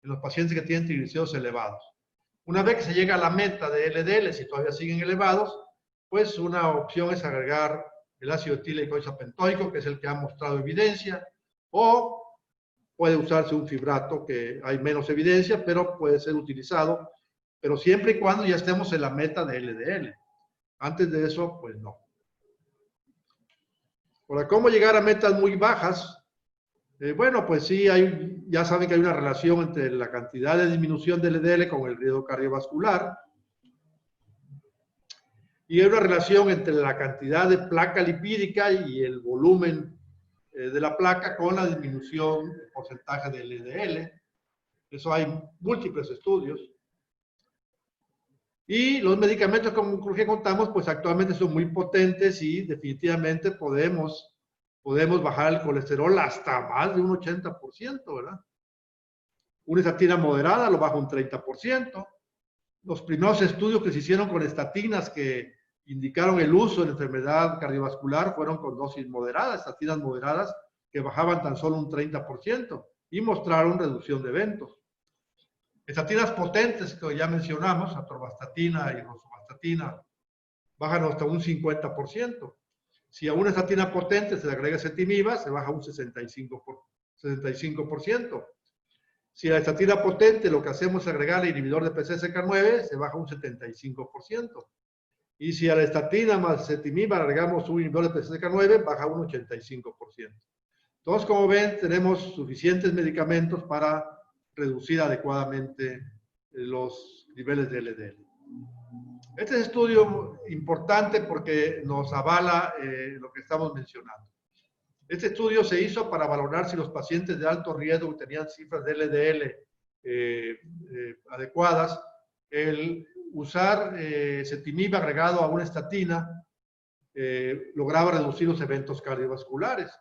en los pacientes que tienen triglicéridos elevados. Una vez que se llega a la meta de LDL, si todavía siguen elevados, pues una opción es agregar el ácido etílico isopentoico, que es el que ha mostrado evidencia, o puede usarse un fibrato, que hay menos evidencia, pero puede ser utilizado, pero siempre y cuando ya estemos en la meta de LDL. Antes de eso, pues no. Ahora, ¿cómo llegar a metas muy bajas? Bueno, pues sí, ya saben que hay una relación entre la cantidad de disminución del LDL con el riesgo cardiovascular. Y hay una relación entre la cantidad de placa lipídica y el volumen de la placa con la disminución del porcentaje del LDL. Eso hay múltiples estudios. Y los medicamentos con los que contamos, pues actualmente son muy potentes y definitivamente podemos bajar el colesterol hasta más de un 80%, ¿verdad? Una estatina moderada lo baja un 30%. Los primeros estudios que se hicieron con estatinas que indicaron el uso en enfermedad cardiovascular fueron con dosis moderadas, estatinas moderadas que bajaban tan solo un 30% y mostraron reducción de eventos. Estatinas potentes que ya mencionamos, atorvastatina y rosuvastatina, bajan hasta un 50%. Si a una estatina potente se le agrega ezetimiba, se baja un 65%. Si a la estatina potente lo que hacemos es agregar el inhibidor de PCSK9, se baja un 75%. Y si a la estatina más ezetimiba agregamos un inhibidor de PCSK9, baja un 85%. Entonces, como ven, tenemos suficientes medicamentos para reducir adecuadamente los niveles de LDL. Este es un estudio importante porque nos avala lo que estamos mencionando. Este estudio se hizo para valorar si los pacientes de alto riesgo tenían cifras de LDL adecuadas, el usar ezetimiba agregado a una estatina lograba reducir los eventos cardiovasculares.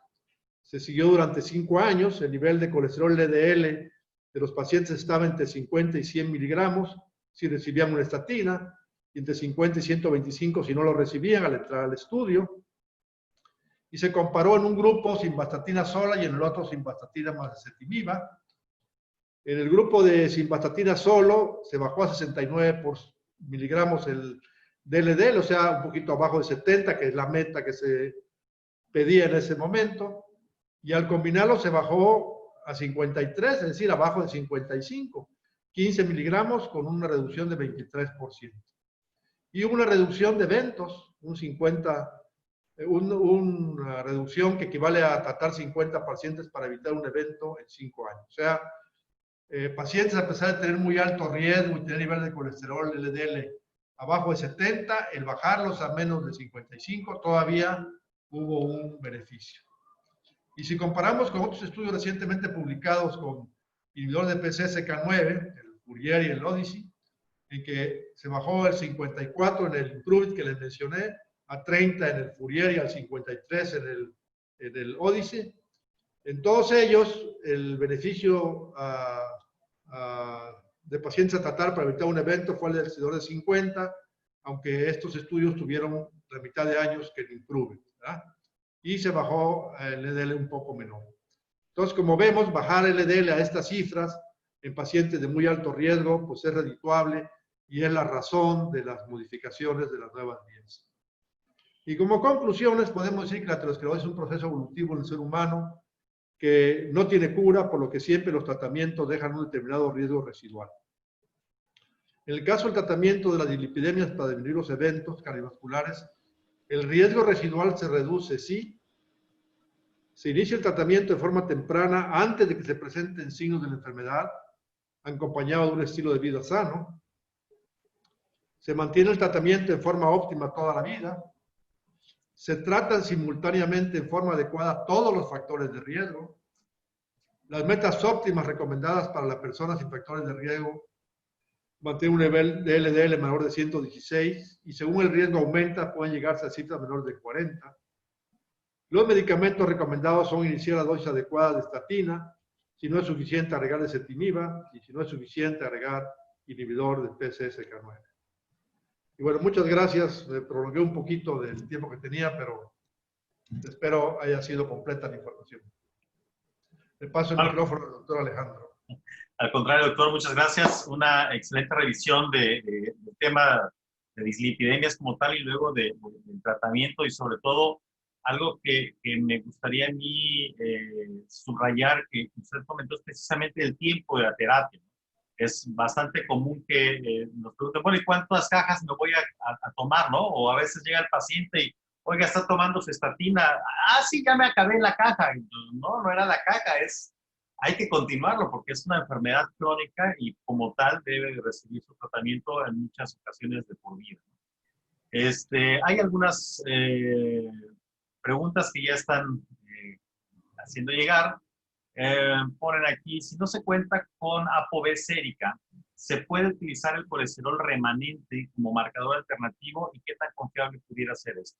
Se siguió durante 5 años, el nivel de colesterol LDL de los pacientes estaba entre 50 y 100 miligramos si recibían una estatina, y entre 50 y 125 si no lo recibían al entrar al estudio. Y se comparó en un grupo simvastatina sola y en el otro simvastatina más ezetimiba. En el grupo de simvastatina solo se bajó a 69 miligramos el LDL, o sea, un poquito abajo de 70, que es la meta que se pedía en ese momento. Y al combinarlo se bajó a 53, es decir, abajo de 55. 15 miligramos con una reducción de 23%. Y hubo una reducción de eventos, una reducción que equivale a tratar 50 pacientes para evitar un evento en 5 años. O sea, pacientes a pesar de tener muy alto riesgo y tener nivel de colesterol LDL abajo de 70, el bajarlos a menos de 55 todavía hubo un beneficio. Y si comparamos con otros estudios recientemente publicados con inhibidor de PCSK9, el Fourier y el Odyssey, en que se bajó el 54 en el Improved que les mencioné, a 30 en el Fourier y al 53 en el Odyssey. En todos ellos, el beneficio de pacientes a tratar para evitar un evento fue alrededor de 50, aunque estos estudios tuvieron la mitad de años que el Improved, ¿verdad? Y se bajó el LDL un poco menor. Entonces, como vemos, bajar el LDL a estas cifras en pacientes de muy alto riesgo, pues es redituable y es la razón de las modificaciones de las nuevas vías. Y como conclusiones, podemos decir que la aterosclerosis es un proceso evolutivo en el ser humano que no tiene cura, por lo que siempre los tratamientos dejan un determinado riesgo residual. En el caso del tratamiento de las dislipidemias para disminuir los eventos cardiovasculares, el riesgo residual se reduce si se inicia el tratamiento de forma temprana antes de que se presenten signos de la enfermedad, acompañado de un estilo de vida sano. Se mantiene el tratamiento en forma óptima toda la vida. Se tratan simultáneamente en forma adecuada todos los factores de riesgo. Las metas óptimas recomendadas para las personas sin factores de riesgo mantienen un nivel de LDL menor de 116 y según el riesgo aumenta pueden llegarse a cifras menores de 40. Los medicamentos recomendados son iniciar la dosis adecuada de estatina, si no es suficiente agregar ezetimiba y si no es suficiente agregar inhibidor del PCSK9. Y bueno, muchas gracias. Me prolongué un poquito del tiempo que tenía, pero espero haya sido completa la información. Le paso el micrófono al doctor Alejandro. Al contrario, doctor, muchas gracias. Una excelente revisión del tema de dislipidemias como tal y luego del tratamiento y sobre todo algo que me gustaría a mí subrayar que usted comentó es precisamente el tiempo de la terapia. Es bastante común que nos pregunten, bueno, ¿y cuántas cajas me voy a tomar, no? O a veces llega el paciente y, oiga, está tomando su estatina. Ah, sí, ya me acabé la caja. No, no era la caja, hay que continuarlo porque es una enfermedad crónica y como tal debe recibir su tratamiento en muchas ocasiones de por vida. Hay algunas preguntas que ya están haciendo llegar. Ponen aquí, si no se cuenta con ApoB sérica, ¿se puede utilizar el colesterol remanente como marcador alternativo y qué tan confiable pudiera ser esto?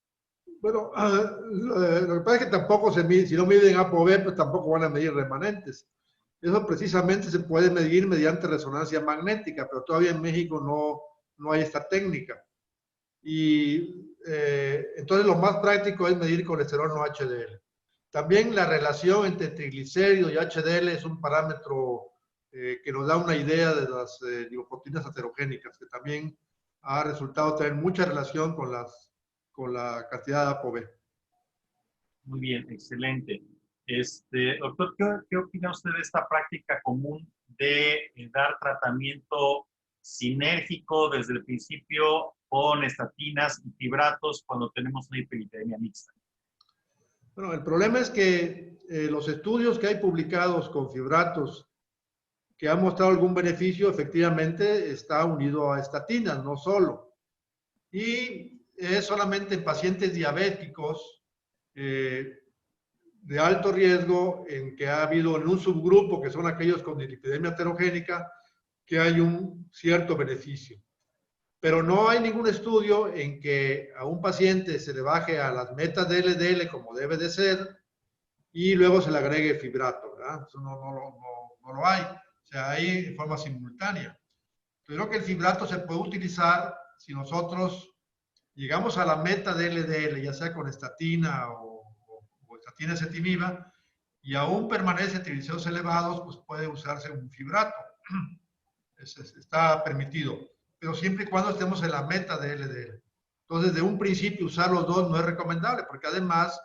Bueno, lo que pasa es que tampoco se mide, si no miden ApoB, pues tampoco van a medir remanentes. Eso precisamente se puede medir mediante resonancia magnética, pero todavía en México no hay esta técnica. Y entonces lo más práctico es medir colesterol no HDL. También la relación entre triglicéridos y HDL es un parámetro que nos da una idea de las lipoproteínas aterogénicas, que también ha resultado tener mucha relación con la cantidad de ApoB. Muy bien, excelente. Doctor, ¿qué opina usted de esta práctica común de dar tratamiento sinérgico desde el principio con estatinas y fibratos cuando tenemos una hiperlipidemia mixta? Bueno, el problema es que los estudios que hay publicados con fibratos que han mostrado algún beneficio, efectivamente está unido a estatinas, no solo. Y es solamente en pacientes diabéticos de alto riesgo en que ha habido en un subgrupo, que son aquellos con dislipidemia heterogénica, que hay un cierto beneficio. Pero no hay ningún estudio en que a un paciente se le baje a las metas de LDL como debe de ser y luego se le agregue fibrato, ¿verdad? Eso no lo hay. O sea, hay de forma simultánea. Creo que el fibrato se puede utilizar si nosotros llegamos a la meta de LDL, ya sea con estatina o estatina ezetimiba, y aún permanece triglicéridos elevados, pues puede usarse un fibrato. Está permitido, pero siempre y cuando estemos en la meta de LDL. Entonces, de un principio usar los dos no es recomendable, porque además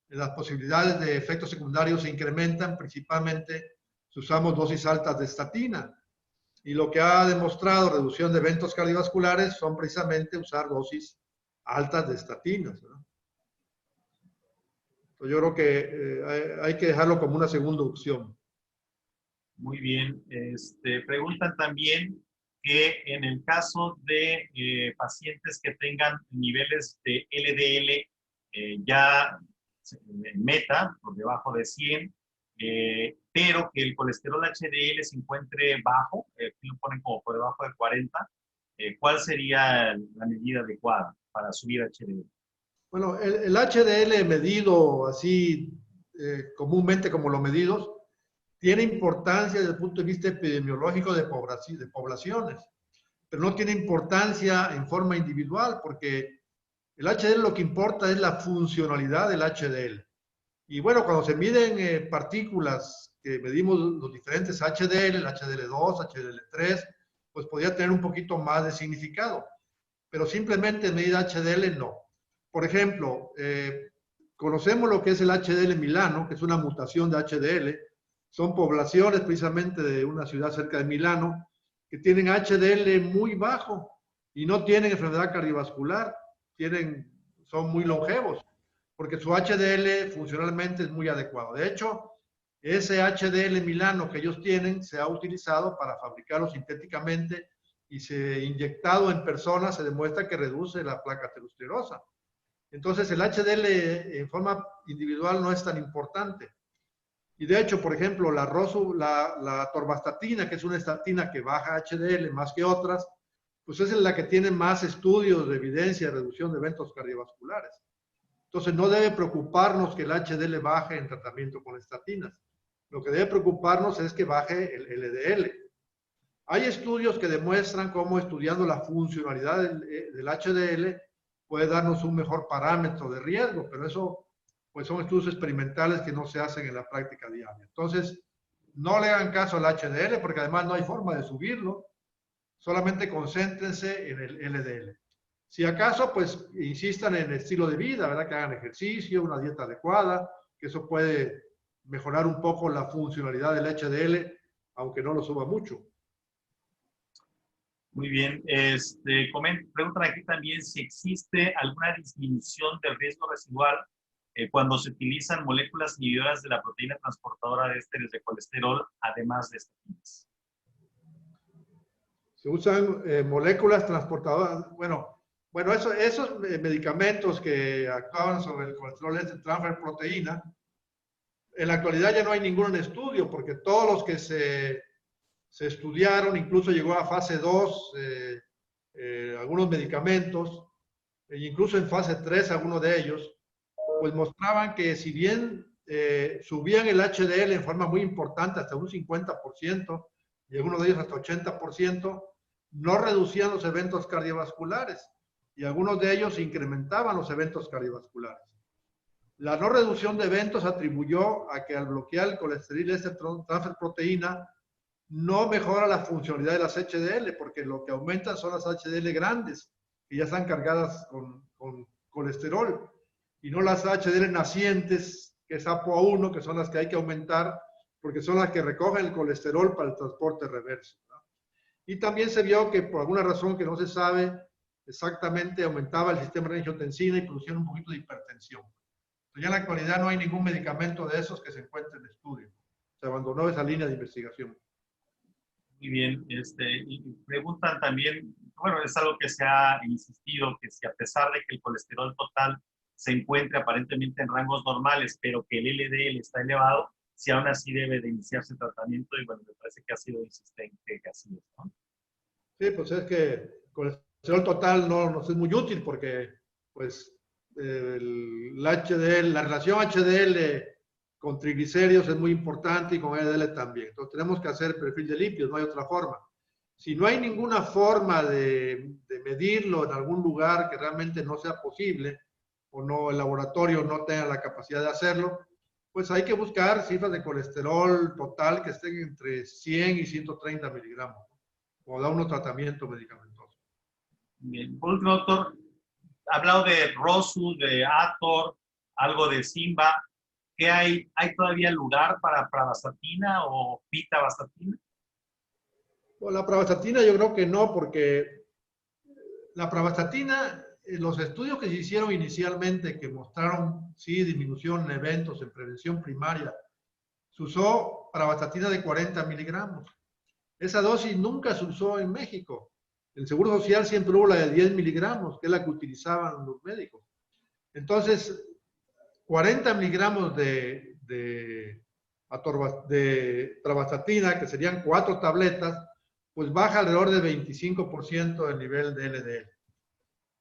las posibilidades de efectos secundarios se incrementan, principalmente si usamos dosis altas de estatina. Y lo que ha demostrado reducción de eventos cardiovasculares son precisamente usar dosis altas de estatinas, ¿no? Entonces, yo creo que hay que dejarlo como una segunda opción. Muy bien. Preguntan también que en el caso de pacientes que tengan niveles de LDL ya en meta, por debajo de 100, pero que el colesterol HDL se encuentre bajo, aquí lo ponen como por debajo de 40, ¿cuál sería la medida adecuada para subir HDL? Bueno, el HDL medido así comúnmente como lo medidos, tiene importancia desde el punto de vista epidemiológico de poblaciones, pero no tiene importancia en forma individual porque el HDL lo que importa es la funcionalidad del HDL. Y bueno, cuando se miden partículas que medimos los diferentes HDL, el HDL2, HDL3, pues podría tener un poquito más de significado. Pero simplemente medir HDL no. Por ejemplo, conocemos lo que es el HDL Milano, que es una mutación de HDL. Son poblaciones precisamente de una ciudad cerca de Milano que tienen HDL muy bajo y no tienen enfermedad cardiovascular, son muy longevos, porque su HDL funcionalmente es muy adecuado. De hecho, ese HDL milano que ellos tienen se ha utilizado para fabricarlo sintéticamente y se inyectado en personas se demuestra que reduce la placa aterosclerosa. Entonces el HDL en forma individual no es tan importante. Y de hecho, por ejemplo, la atorvastatina, que es una estatina que baja HDL más que otras, pues es la que tiene más estudios de evidencia de reducción de eventos cardiovasculares. Entonces no debe preocuparnos que el HDL baje en tratamiento con estatinas. Lo que debe preocuparnos es que baje el LDL. Hay estudios que demuestran cómo estudiando la funcionalidad del HDL puede darnos un mejor parámetro de riesgo, pero eso pues son estudios experimentales que no se hacen en la práctica diaria. Entonces, no le hagan caso al HDL porque además no hay forma de subirlo, solamente concéntrense en el LDL. Si acaso, pues insistan en el estilo de vida, ¿verdad? Que hagan ejercicio, una dieta adecuada, que eso puede mejorar un poco la funcionalidad del HDL, aunque no lo suba mucho. Muy bien. Preguntan aquí también si existe alguna disminución del riesgo residual cuando se utilizan moléculas inhibidoras de la proteína transportadora de ésteres de colesterol, además de estatinas. Se usan moléculas transportadoras. Bueno, esos medicamentos que actuaban sobre el colesterol transfer proteína, en la actualidad ya no hay ningún estudio, porque todos los que se estudiaron, incluso llegó a fase 2, algunos medicamentos, e incluso en fase 3 algunos de ellos, pues mostraban que si bien subían el HDL en forma muy importante, hasta un 50%, y algunos de ellos hasta 80%, no reducían los eventos cardiovasculares, y algunos de ellos incrementaban los eventos cardiovasculares. La no reducción de eventos atribuyó a que al bloquear el colesterol transfer proteína no mejora la funcionalidad de las HDL, porque lo que aumentan son las HDL grandes, que ya están cargadas con colesterol, y no las HDL nacientes, que es ApoA1, que son las que hay que aumentar, porque son las que recogen el colesterol para el transporte reverso, ¿no? Y también se vio que por alguna razón que no se sabe exactamente aumentaba el sistema de angiotensina y producía un poquito de hipertensión. Ya en la actualidad no hay ningún medicamento de esos que se encuentre en estudio. Se abandonó esa línea de investigación. Muy bien. Y preguntan también, bueno, es algo que se ha insistido, que si a pesar de que el colesterol total se encuentre aparentemente en rangos normales, pero que el LDL está elevado, si aún así debe de iniciarse el tratamiento, y bueno, me parece que ha sido insistente que así es, ¿no? Sí, pues es que el colesterol total no es muy útil porque, pues, el HDL, la relación HDL con triglicéridos es muy importante y con LDL también. Entonces tenemos que hacer perfil de lípidos, no hay otra forma. Si no hay ninguna forma de medirlo en algún lugar que realmente no sea posible, o no, el laboratorio no tenga la capacidad de hacerlo, pues hay que buscar cifras de colesterol total que estén entre 100 y 130 miligramos, o da uno tratamiento medicamentoso. Bien. Por último, doctor, ha hablado de Rosu, de Ator, algo de Simba. ¿Qué hay? ¿Hay todavía lugar para pravastatina o pitavastatina? Bueno, la pravastatina yo creo que no, porque la pravastatina, los estudios que se hicieron inicialmente que mostraron, sí, disminución en eventos en prevención primaria, se usó pravastatina de 40 miligramos. Esa dosis nunca se usó en México. El Seguro Social siempre hubo la de 10 miligramos, que es la que utilizaban los médicos. Entonces, 40 miligramos de pravastatina, que serían 4 tabletas, pues baja alrededor del 25% del nivel de LDL.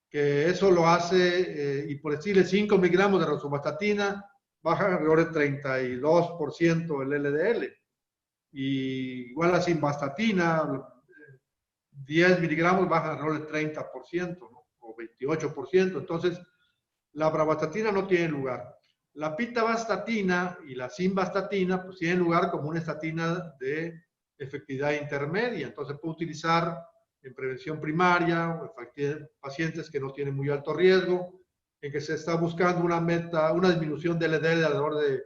Que eso lo hace, y por decirle 5 miligramos de rosuvastatina, baja alrededor del 32% el LDL. Y igual la simvastatina, 10 miligramos baja alrededor del 30%, ¿no? O 28%. Entonces, la pravastatina no tiene lugar. La pitavastatina y la simvastatina pues tienen lugar como una estatina de efectividad intermedia. Entonces, puede utilizar en prevención primaria, o en pacientes que no tienen muy alto riesgo, en que se está buscando una disminución del LDL de alrededor de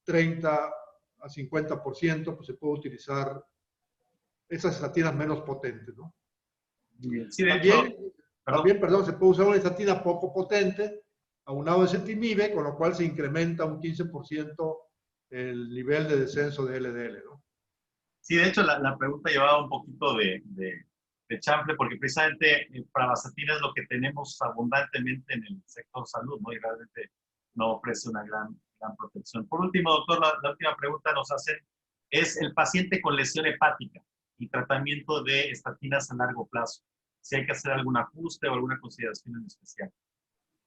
30 a 50%, pues se puede utilizar esas estatinas menos potentes, ¿no? Sí, de hecho, también, se puede usar una estatina poco potente, aunado de ezetimibe, con lo cual se incrementa un 15% el nivel de descenso de LDL, ¿no? Sí, de hecho, la pregunta llevaba un poquito de chanfle, porque precisamente pravastatina es lo que tenemos abundantemente en el sector salud, ¿no? Y realmente no ofrece una gran protección. Por último, doctor, la última pregunta nos hacen, es el paciente con lesión hepática y tratamiento de estatinas a largo plazo. Si hay que hacer algún ajuste o alguna consideración en especial.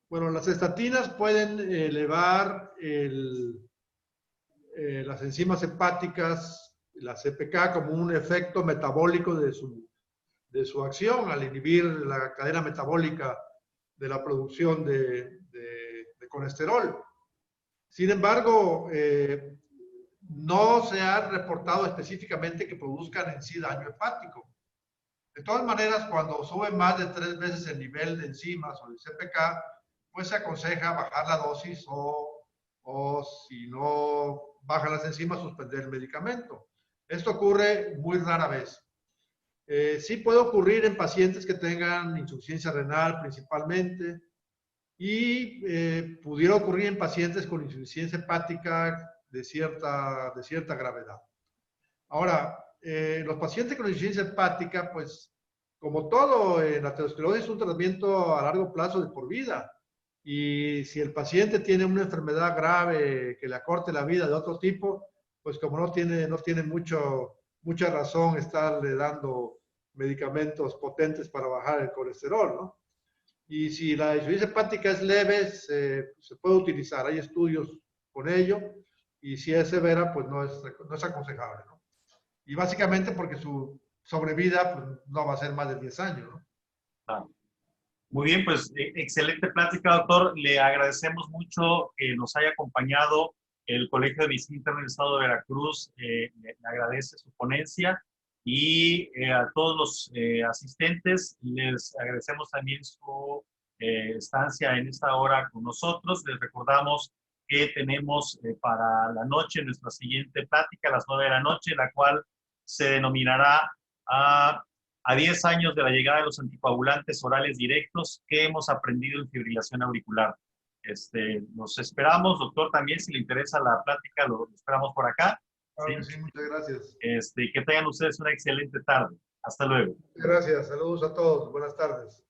Bueno, las estatinas pueden elevar las enzimas hepáticas, la CPK, como un efecto metabólico de su acción al inhibir la cadena metabólica de la producción de colesterol. Sin embargo, no se ha reportado específicamente que produzcan en sí daño hepático. De todas maneras, cuando sube más de 3 veces el nivel de enzimas o de CPK, pues se aconseja bajar la dosis o si no bajan las enzimas, suspender el medicamento. Esto ocurre muy rara vez. Sí puede ocurrir en pacientes que tengan insuficiencia renal principalmente y pudiera ocurrir en pacientes con insuficiencia hepática de cierta gravedad. Ahora, los pacientes con insuficiencia hepática, pues como todo, la aterosclerosis es un tratamiento a largo plazo de por vida. Y si el paciente tiene una enfermedad grave que le acorte la vida de otro tipo, pues como no tiene mucha razón estarle dando medicamentos potentes para bajar el colesterol, ¿no? Y si la insuficiencia hepática es leve, se puede utilizar. Hay estudios con ello. Y si es severa, pues no es aconsejable, ¿no? Y básicamente porque su sobrevida pues, no va a ser más de 10 años, ¿no? Ah. Muy bien, pues excelente plática, doctor. Le agradecemos mucho que nos haya acompañado el Colegio de Medicina Interna del Estado de Veracruz. Le agradece su ponencia y a todos los asistentes les agradecemos también su estancia en esta hora con nosotros. Les recordamos que tenemos para la noche nuestra siguiente plática a las 9 de la noche, la cual se denominará a 10 años de la llegada de los anticoagulantes orales directos, ¿qué hemos aprendido en fibrilación auricular? Nos esperamos, doctor, también, si le interesa la plática, lo esperamos por acá. Claro ¿sí? Que sí, muchas gracias. Que tengan ustedes una excelente tarde. Hasta luego. Muchas gracias, saludos a todos, buenas tardes.